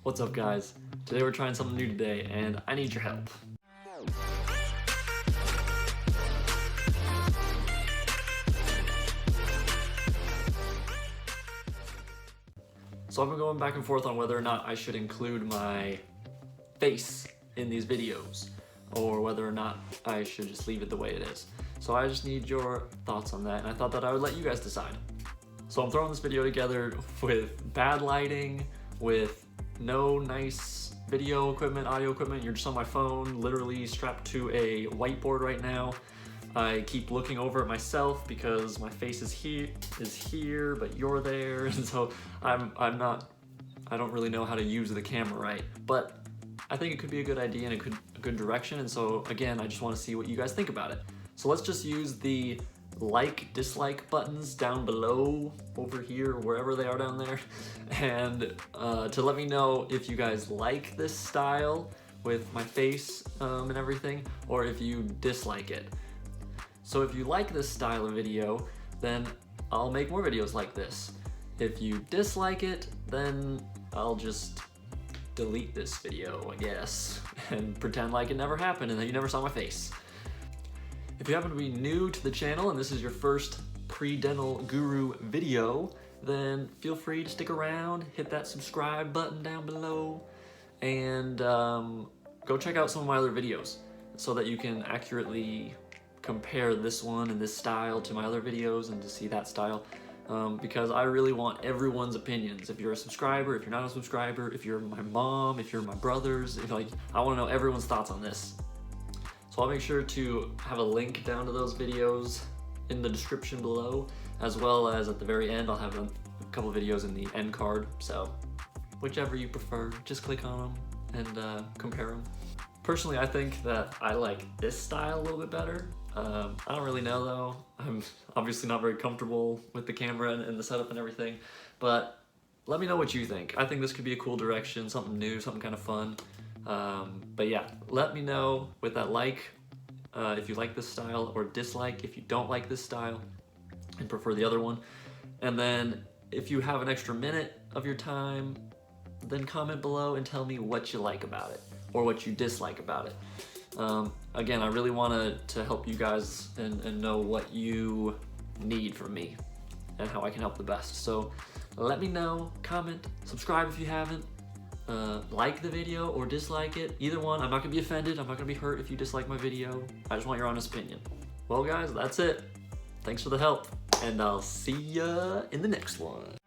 What's up, guys? Today we're trying something new today, and I need your help. So I've been going back and forth on whether or not I should include my face in these videos, or whether or not I should just leave it the way it is. So I just need your thoughts on that, and I thought that I would let you guys decide. So I'm throwing this video together with bad lighting, with no nice video equipment, audio equipment. You're just on my phone, literally strapped to a whiteboard right now. I keep looking over at myself because my face is here, but you're there, and so I don't really know how to use the camera right. But I think it could be a good idea and a good direction, and so again, I just want to see what you guys think about it. So let's just use the like, dislike buttons down below, over here, wherever they are down there, and to let me know if you guys like this style with my face and everything, or if you dislike it. So if you like this style of video, then I'll make more videos like this. If you dislike it, then I'll just delete this video, I guess, and pretend like it never happened and that you never saw my face. If you happen to be new to the channel and this is your first Predental Guru video, then feel free to stick around, hit that subscribe button down below, and go check out some of my other videos so that you can accurately compare this one and this style to my other videos and to see that style, because I really want everyone's opinions. If you're a subscriber, if you're not a subscriber, if you're my mom, if you're my brothers, I want to know everyone's thoughts on this. So I'll make sure to have a link down to those videos in the description below, as well as at the very end I'll have a couple videos in the end card, so whichever you prefer, just click on them and compare them. Personally, I think that I like this style a little bit better. I don't really know though. I'm obviously not very comfortable with the camera and the setup and everything, but let me know what you think. I think this could be a cool direction, something new, something kind of fun. But yeah, let me know with that like, if you like this style, or dislike if you don't like this style and prefer the other one. And then if you have an extra minute of your time, then comment below and tell me what you like about it or what you dislike about it. Again, I really want to help you guys and know what you need from me and how I can help the best. So let me know, comment, subscribe if you haven't, like the video or dislike it. Either one, I'm not gonna be offended, I'm not gonna be hurt if you dislike my video. I just want your honest opinion. Well guys, that's it. Thanks for the help, and I'll see ya in the next one.